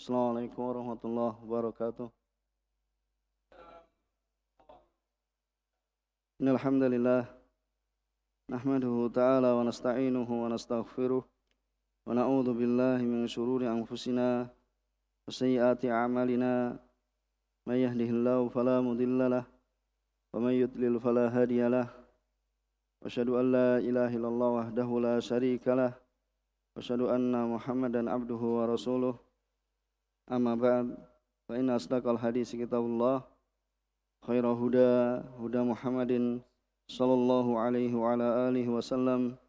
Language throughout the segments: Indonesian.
Assalamualaikum warahmatullahi wabarakatuh. Innal hamdalillah nahmaduhu ta'ala wa nasta'inuhu wa nastaghfiruh wa na'udzu billahi min shururi anfusina wa sayyiati a'malina may yahdihillahu fala mudhillalah wa may yudlil fala hadiyalah wa asyhadu an la ilaha illallah wahdahu la syarikalah wa asyhadu anna Muhammadan abduhu wa rasuluh. Amma ba'd, fa inna asdaqal hadits kitabullah, khairal huda huda Muhammadin sallallahu alaihi wa ala alihi wasallam,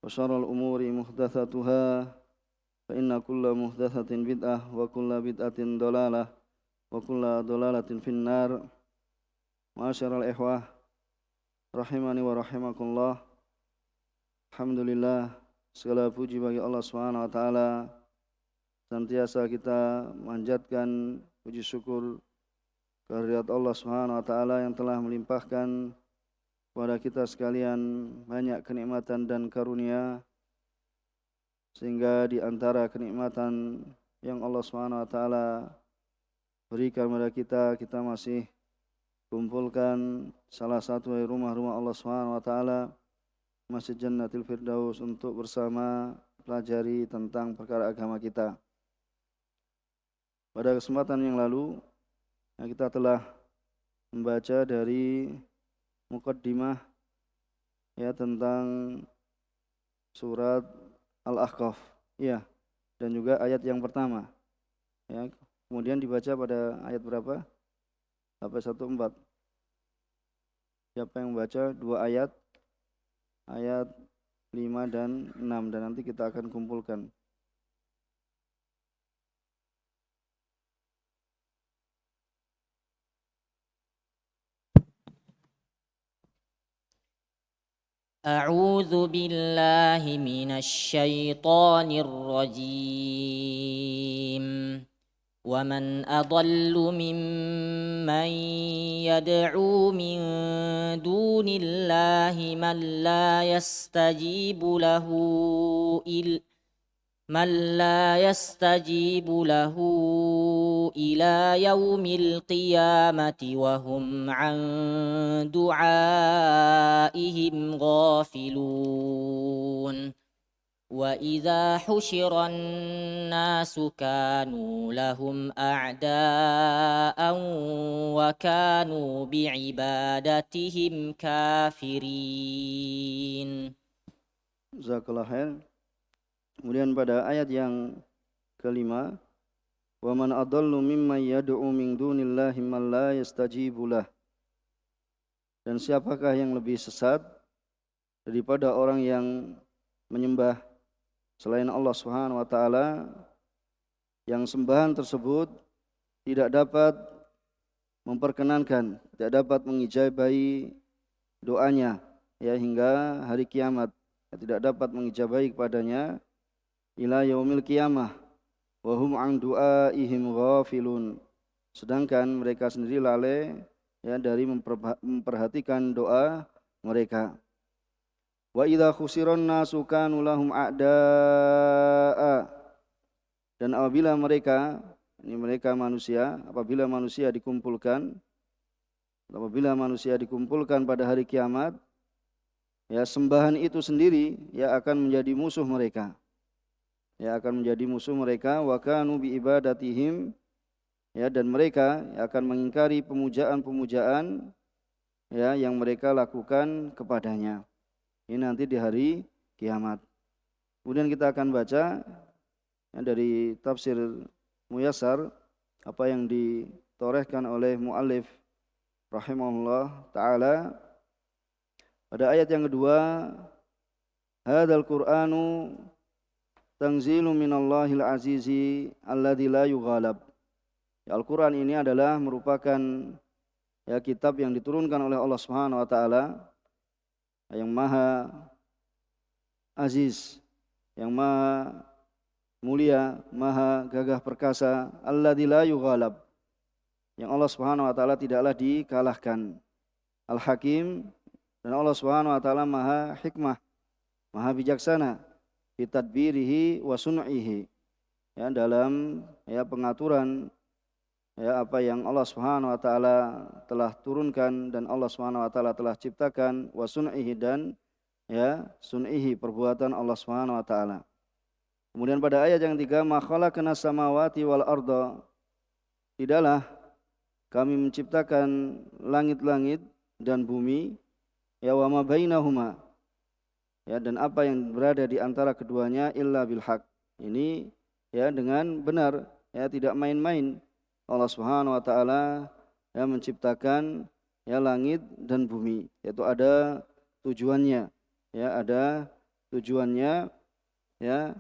wa syarral umuri muhdatsatuha, fa inna kulla muhdatsatin bid'ah wa kulla bid'atin dhalalah wa kulla dhalalatin finnar. Ma'asyiral ikhwah rahimani wa rahimakumullah. Alhamdulillah, segala puji bagi Allah Subhanahu wa taala. Senantiasa kita manjatkan puji syukur kehadirat Allah Subhanahu wa taala yang telah melimpahkan kepada kita sekalian banyak kenikmatan dan karunia, sehingga di antara kenikmatan yang Allah Subhanahu wa taala berikan kepada kita masih kumpulkan salah satu dari rumah-rumah Allah Subhanahu wa taala, Masjid Jannatul Firdaus, untuk bersama pelajari tentang perkara agama kita. Pada kesempatan yang lalu kita telah membaca dari muqaddimah tentang surat Al-Ahqaf, dan juga ayat yang pertama. Kemudian dibaca pada ayat berapa? Sampai 14. Siapa yang membaca dua ayat 5 dan 6, dan nanti kita akan kumpulkan. أعوذ بالله من الشيطان الرجيم ومن أضل ممن يدعو من دون الله من لا يستجيب له إلى يوم القيامة وهم عن دعائهم غافلون وإذا حشر الناس كانوا لهم أعداء وكانوا بعبادتهم كافرين. Jazakallah khair. Kemudian pada ayat yang kelima, wa man adallu mimman yad'u min dunillahi man la yastajibu lah. Dan siapakah yang lebih sesat daripada orang yang menyembah selain Allah Subhanahu wa taala, yang sembahan tersebut tidak dapat memperkenankan, tidak dapat mengijabahi doanya hingga hari kiamat, tidak dapat mengijabahi kepadanya ila yaumil qiyamah wa hum an du'aihim ghafilun, sedangkan mereka sendiri lalai dari memperhatikan doa mereka. Wa idza khusiran nasu kanu lahum a'da'a, dan apabila mereka manusia, apabila manusia dikumpulkan pada hari kiamat, sembahan itu sendiri akan menjadi musuh mereka. Wa kanu bi ibadatihim, dan mereka akan mengingkari pemujaan-pemujaan yang mereka lakukan kepadanya. Ini nanti di hari kiamat. Kemudian kita akan baca dari tafsir Muyassar apa yang ditorehkan oleh muallif rahimahullah taala pada ayat yang kedua. Hadzal Qur'anu tanzilu minallahil azizi alladzi la yughalab. Al-Quran ini adalah merupakan kitab yang diturunkan oleh Allah Subhanahu wa taala, yang maha aziz, yang maha mulia, maha gagah perkasa, alladzi la yughalab, yang Allah Subhanahu wa taala tidaklah dikalahkan. Al-Hakim, dan Allah Subhanahu wa taala maha hikmah, maha bijaksana fi tadbirihi wa sun'ihi, ya dalam ya pengaturan ya apa yang Allah Subhanahu wa taala telah turunkan dan Allah Subhanahu wa taala telah ciptakan, wa sun'ihi, dan ya sun'ihi, perbuatan Allah Subhanahu wa taala. Kemudian pada ayat yang 3, ma khalaqnas samawati wal arda, tidaklah kami menciptakan langit-langit dan bumi, ya wa ma bainahuma, ya dan apa yang berada di antara keduanya, illa bil haq. Ini ya dengan benar, ya tidak main-main. Allah Subhanahu wa taala ya menciptakan ya langit dan bumi, yaitu ada tujuannya, ya ada tujuannya ya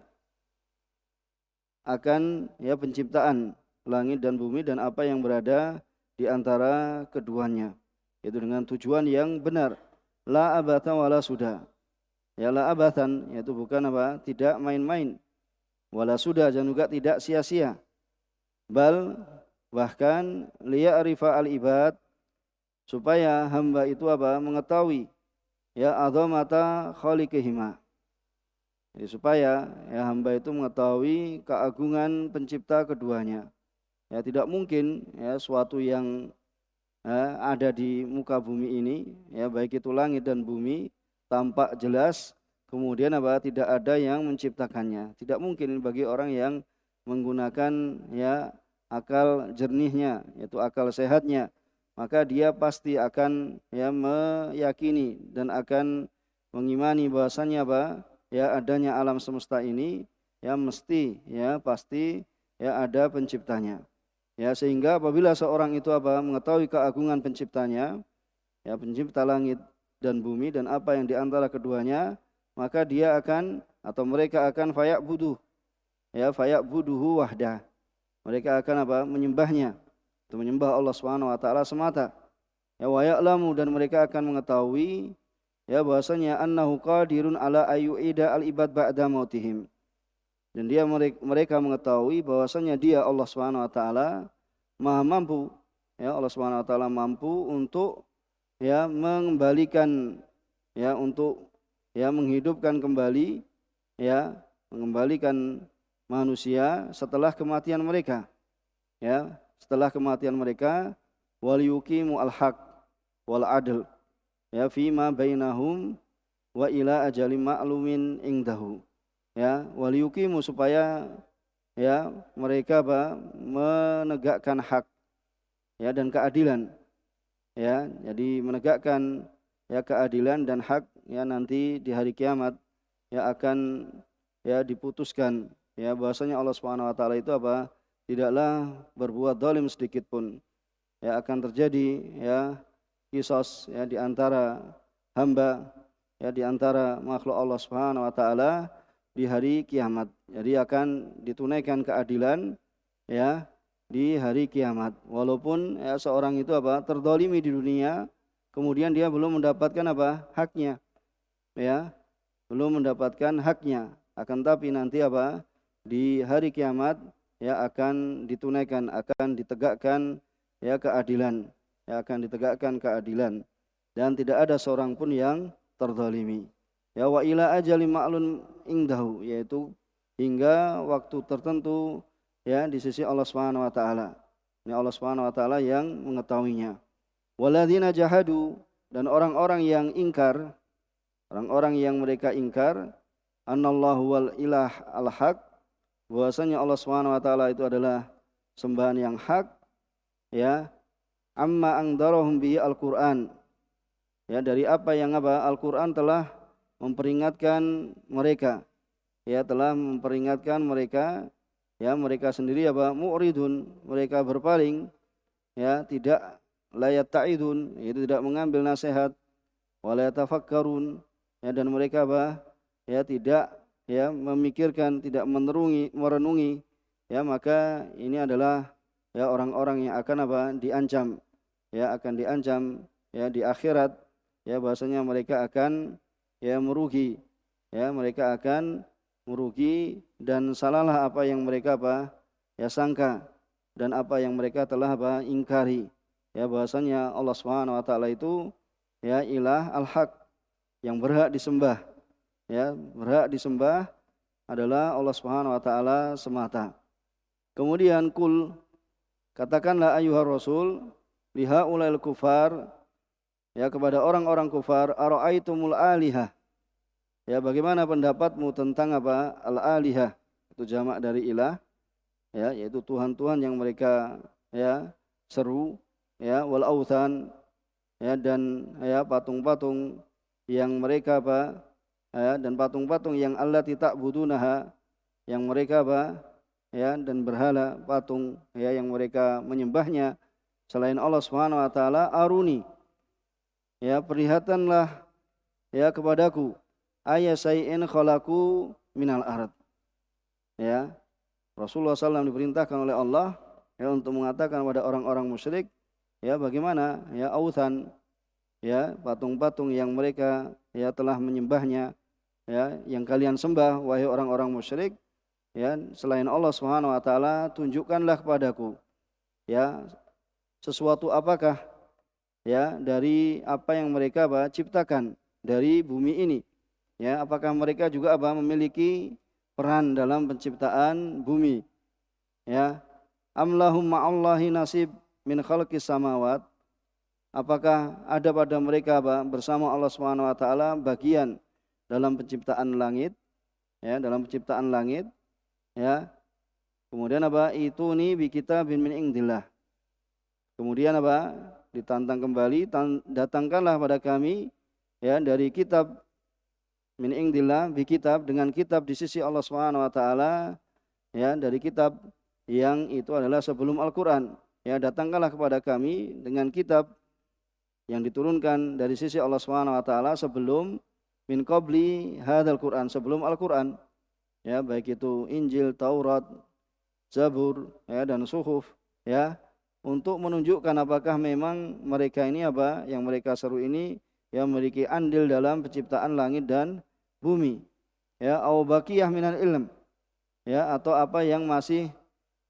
akan ya penciptaan langit dan bumi dan apa yang berada di antara keduanya, yaitu dengan tujuan yang benar. La abatan wala sudah, ya la abatan, yaitu bukan apa, tidak main-main, wala sudah, dan juga tidak sia-sia, bal, bahkan liya'rifa al-ibad, supaya hamba itu apa, mengetahui ya azamata khaliqihima, jadi supaya ya hamba itu mengetahui keagungan pencipta keduanya. Ya tidak mungkin ya suatu yang ada di muka bumi ini, ya baik itu langit dan bumi, tampak jelas kemudian apa, tidak ada yang menciptakannya. Tidak mungkin bagi orang yang menggunakan ya akal jernihnya, yaitu akal sehatnya, maka dia pasti akan ya meyakini dan akan mengimani bahwasannya apa, ya adanya alam semesta ini ya mesti ya pasti ya ada penciptanya. Ya sehingga apabila seorang itu apa, mengetahui keagungan penciptanya, ya pencipta langit dan bumi dan apa yang di antara keduanya, maka dia akan atau mereka akan faya'buduhu wahdah. Mereka akan apa, menyembahnya, itu menyembah Allah Subhanahu wa taala semata. Ya wa ya'lamu, dan mereka akan mengetahui ya bahwasanya annahu qadirun ala ayyu'ida al-ibad ba'da mautihim. Dan mereka mengetahui bahwasanya dia Allah Subhanahu wa taala Maha mampu, ya Allah Subhanahu wa taala mampu untuk ya mengembalikan, ya untuk ya menghidupkan kembali, ya mengembalikan manusia setelah kematian mereka, ya setelah kematian mereka, wal yuqimu al-haq wal adl, ya fima bainahum wa ila ajalim ma'lumin indahu, ya wal yuqimu, supaya ya mereka menegakkan hak ya dan keadilan, ya jadi menegakkan ya keadilan dan hak, ya nanti di hari kiamat ya akan ya diputuskan ya bahwasanya Allah Subhanahu wa taala itu apa, tidaklah berbuat zalim sedikit pun. Ya akan terjadi ya qisas ya di antara hamba, ya di antara makhluk Allah Subhanahu wa taala di hari kiamat. Jadi akan ditunaikan keadilan ya di hari kiamat. Walaupun ya seorang itu apa, terdolimi di dunia, kemudian dia belum mendapatkan apa, haknya, ya belum mendapatkan haknya. Akan tapi nanti apa, di hari kiamat ya akan ditunaikan, akan ditegakkan ya keadilan, ya akan ditegakkan keadilan, dan tidak ada seorang pun yang terdolimi. Ya wa ila ajalin ma'lun indahu, yaitu hingga waktu tertentu ya di sisi Allah Subhanahu wa taala. Ini Allah Subhanahu wa taala yang mengetahuinya. Walladzina jahadu, dan orang-orang yang ingkar, orang-orang yang mereka ingkar, annallahu wal ilah al-haq, bahwasanya Allah Subhanahu wa taala itu adalah sembahan yang hak, ya amma angdarahum bi al-Qur'an, ya dari apa yang apa Al-Qur'an telah memperingatkan mereka, ya telah memperingatkan mereka, ya mereka sendiri apa, mu'ridun, mereka berpaling, ya tidak layat ta'idun, itu tidak mengambil nasihat, wala yatafakkarun, ya dan mereka apa, ya tidak ya memikirkan, tidak merenungi, ya maka ini adalah ya orang-orang yang akan apa, diancam, ya akan diancam ya di akhirat, ya bahwasanya mereka akan ya merugi, ya mereka akan merugi, dan salahlah apa yang mereka apa ya sangka dan apa yang mereka telah apa ingkari, ya bahwasanya Allah Subhanahu wa taala itu ya ilah al-haq, yang berhak disembah, ya berhak disembah adalah Allah Subhanahu wa taala semata. Kemudian kul, katakanlah ayuhar rasul lihaulail kufar, ya kepada orang-orang kufar, ara'aitumul alihah, ya bagaimana pendapatmu tentang apa? Al-alihah itu jamak dari ilah, ya yaitu tuhan-tuhan yang mereka ya seru, ya wal authan, ya dan ya patung-patung yang mereka apa? Ya, dan patung-patung yang allati ta'budunaha, yang mereka apa? Ya dan berhala patung ya yang mereka menyembahnya selain Allah Subhanahu wa taala, aruni, ya perlihatanlah ya kepadaku ayasai'in khalaqu minal ard. Ya, Rasulullah SAW diperintahkan oleh Allah ya untuk mengatakan kepada orang-orang musyrik, ya bagaimana ya authan, ya patung-patung yang mereka ya telah menyembahnya, ya yang kalian sembah wahai orang-orang musyrik, ya selain Allah Subhanahu wa taala, tunjukkanlah kepadaku ya sesuatu apakah ya dari apa yang mereka ciptakan dari bumi ini, ya apakah mereka juga memiliki peran dalam penciptaan bumi, ya amlahum ma'allahi nasib min khalqis samawat, apakah ada pada mereka bersama Allah Subhanahu wa taala bagian dalam penciptaan langit, ya dalam penciptaan langit, ya kemudian itu nih bi kitabin min indillah, kemudian ditantang kembali, datangkanlah pada kami ya dari kitab min indillah, bi kitab dengan kitab di sisi Allah Subhanahu wa taala, ya dari kitab yang itu adalah sebelum Al-Qur'an, ya datangkanlah kepada kami dengan kitab yang diturunkan dari sisi Allah Subhanahu wa taala sebelum min qabli hadzal Qur'an, sebelum Al-Qur'an, ya baik itu Injil, Taurat, Zabur, ya dan Suhuf, ya untuk menunjukkan apakah memang mereka ini yang mereka seru ini yang memiliki andil dalam penciptaan langit dan bumi, ya au baqiyah minal ilm, ya atau apa yang masih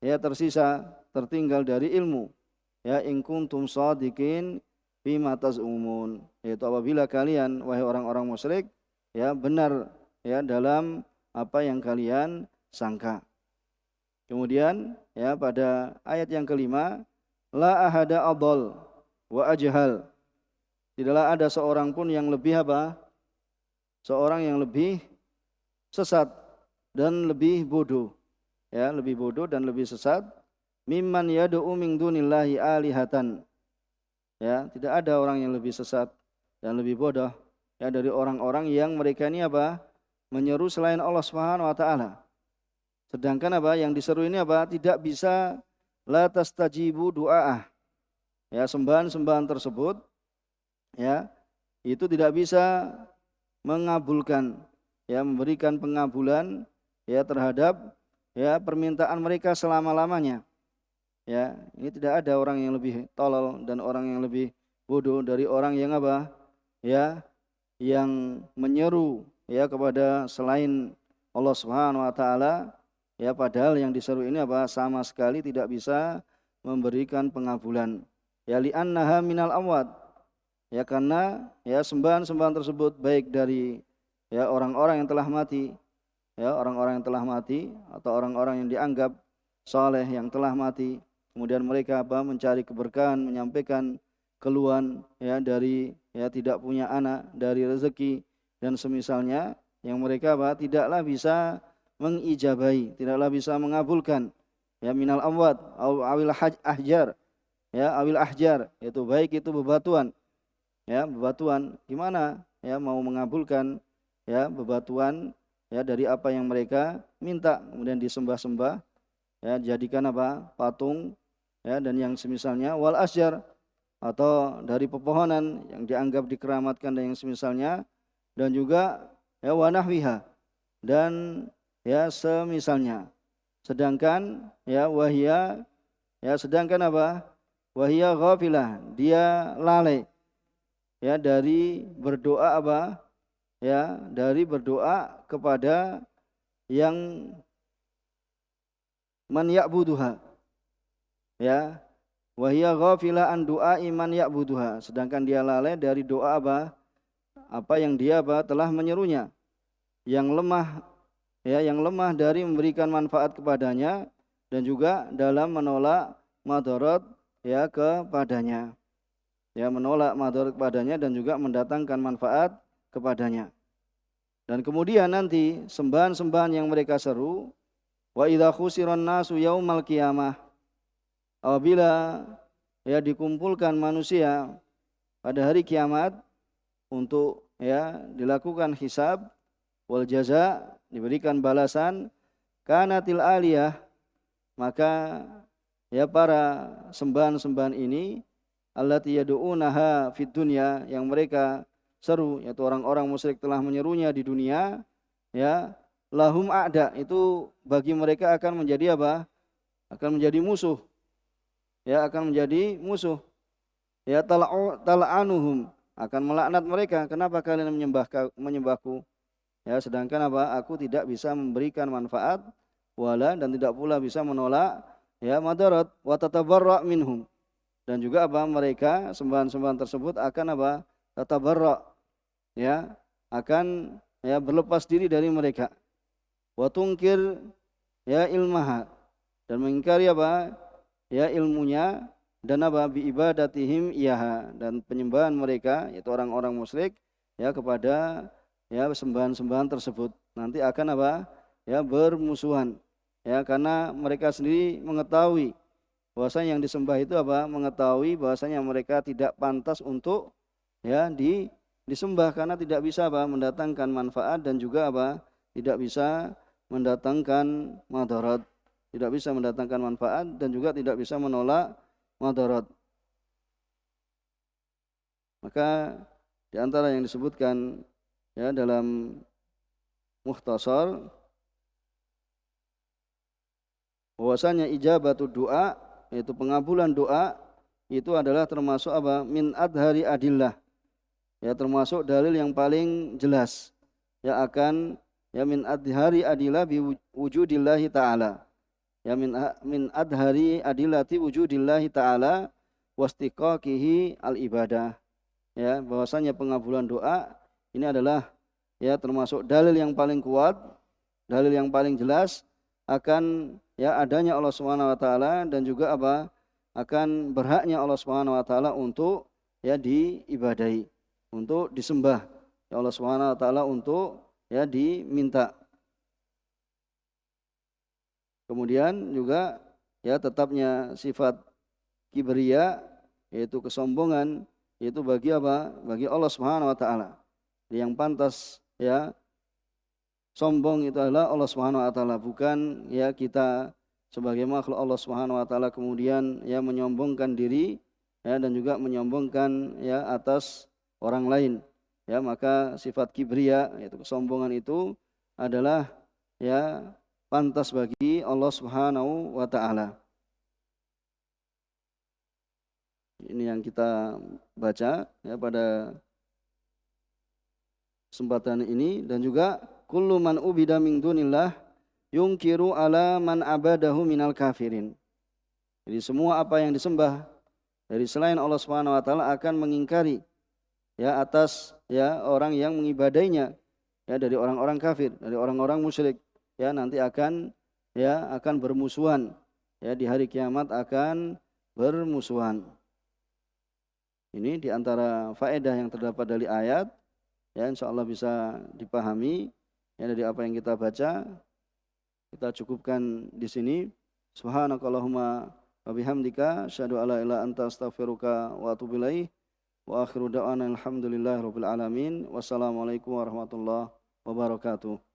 ya tersisa tertinggal dari ilmu, ya in kuntum shadiqin bima tazumun, yaitu apabila kalian wahai orang-orang musyrik ya benar ya dalam apa yang kalian sangka. Kemudian ya pada ayat yang kelima, la ahada adall wa ajhal, tidaklah ada seorang pun yang lebih seorang yang lebih sesat dan lebih bodoh, ya lebih bodoh dan lebih sesat, mimman yad'u min dunillahi alihatan, ya tidak ada orang yang lebih sesat dan lebih bodoh ya dari orang-orang yang mereka ini menyeru selain Allah Subhanahu wa taala, sedangkan yang diseru ini tidak bisa la tastajibu du'aah, ya sembahan-sembahan tersebut ya itu tidak bisa mengabulkan, ya memberikan pengabulan ya terhadap ya permintaan mereka selama-lamanya. Ya, ini tidak ada orang yang lebih tolol dan orang yang lebih bodoh dari orang yang ya yang menyeru ya kepada selain Allah Subhanahu wa taala, ya padahal yang diseru ini sama sekali tidak bisa memberikan pengabulan. Ya li'annaha minal amwat, ya karena ya sembahan-sembahan tersebut baik dari ya orang-orang yang telah mati, ya orang-orang yang telah mati atau orang-orang yang dianggap saleh yang telah mati, kemudian mereka mencari keberkahan, menyampaikan keluhan ya dari ya tidak punya anak, dari rezeki dan semisalnya, yang mereka tidaklah bisa mengijabahi, tidaklah bisa mengabulkan ya minal amwat awil ahjar, ya awil ahjar, yaitu baik itu bebatuan, ya bebatuan, gimana ya mau mengabulkan ya bebatuan ya dari apa yang mereka minta, kemudian disembah-sembah, ya jadikan patung ya dan yang semisalnya, wal asjar atau dari pepohonan yang dianggap dikeramatkan dan yang semisalnya, dan juga ya wanahwiha dan ya semisalnya, sedangkan ya wahia, ya sedangkan wahia ghafilah, dia lalai ya dari berdoa ya dari berdoa kepada yang man ya'buduha, ya wahia ghafila an du'a iman ya'buduha, sedangkan dia lalai dari doa apa yang dia telah menyerunya, yang lemah ya yang lemah dari memberikan manfaat kepadanya, dan juga dalam menolak madarat ya kepadanya. Ya, menolak madarat kepadanya dan juga mendatangkan manfaat kepadanya. Dan kemudian nanti sembahan-sembahan yang mereka seru, wa idza khusiran nasu yaumal qiyamah, apabila ya dikumpulkan manusia pada hari kiamat untuk ya dilakukan hisab wal jaza, diberikan balasan, kanatil aliyah, maka ya para sembahan-sembahan ini allati yad'unaha fid dunya, yang mereka seru, yaitu orang-orang musyrik telah menyerunya di dunia, ya lahum a'da, itu bagi mereka akan menjadi apa? Akan menjadi musuh. Ya, akan menjadi musuh. Ya, tal'anuhum, akan melaknat mereka. Kenapa kalian menyembahku? Ya, sedangkan apa? Aku tidak bisa memberikan manfaat wala, dan tidak pula bisa menolak ya madarat, wa tatabarra minhum. Dan juga apa? Mereka sembahan-sembahan tersebut akan apa? Tatabarra, ya, akan ya berlepas diri dari mereka. Wa tungkir ya ilmaha, dan mengingkari apa? Ya ilmunya, dan apa? Bi ibadatihim iyaha, dan penyembahan mereka yaitu orang-orang musyrik ya kepada ya sembahan-sembahan tersebut. Nanti akan apa? Ya bermusuhan. Ya, karena mereka sendiri mengetahui bahwasanya yang disembah itu apa? Mengetahui bahwasanya mereka tidak pantas untuk ya disembah, karena tidak bisa apa? Mendatangkan manfaat dan juga apa? Tidak bisa mendatangkan madarat. Tidak bisa mendatangkan manfaat dan juga tidak bisa menolak madarat. Maka di antara yang disebutkan ya dalam mukhtasar, bahwasanya ijabatu doa, yaitu pengabulan doa, itu adalah termasuk apa? Min adhari adillah, ya termasuk dalil yang paling jelas ya akan ya min adhari adillah bi wujudillahi ta'ala, ya min adhari adillati wujudillahi ta'ala wastiqaqihi al ibadah, ya bahwasanya pengabulan doa ini adalah ya termasuk dalil yang paling kuat, dalil yang paling jelas akan ya adanya Allah Subhanahu wa taala, dan juga apa? Akan berhaknya Allah Subhanahu wa taala untuk ya diibadahi, untuk disembah. Ya Allah Subhanahu wa taala untuk ya diminta. Kemudian juga ya tetapnya sifat kibriya, yaitu kesombongan, yaitu bagi apa? Bagi Allah Subhanahu wa taala. Yang pantas ya sombong itu adalah Allah Subhanahu wa taala, bukan ya kita sebagai makhluk Allah Subhanahu wa taala kemudian ya menyombongkan diri ya, dan juga menyombongkan ya atas orang lain. Ya, maka sifat kibriya, yaitu kesombongan, itu adalah ya pantas bagi Allah Subhanahu wa taala. Ini yang kita baca ya pada kesempatan ini. Dan juga kullu man ubida min dunillah yungkiru ala man abadahu minal kafirin. Jadi semua apa yang disembah dari selain Allah Subhanahu wa taala akan mengingkari ya atas ya orang yang mengibadainya ya dari orang-orang kafir, dari orang-orang musyrik. Ya, nanti akan bermusuhan. Ya, di hari kiamat akan bermusuhan. Ini di antara faedah yang terdapat dari ayat, ya insyaallah bisa dipahami ya dari apa yang kita baca. Kita cukupkan di sini. Subhanakallahumma wa bihamdika asyhadu alla ilaha illa anta astaghfiruka wa atubu ilaik. Wa akhiru da'wana alhamdulillahirabbil alamin. Wassalamualaikum warahmatullahi wabarakatuh.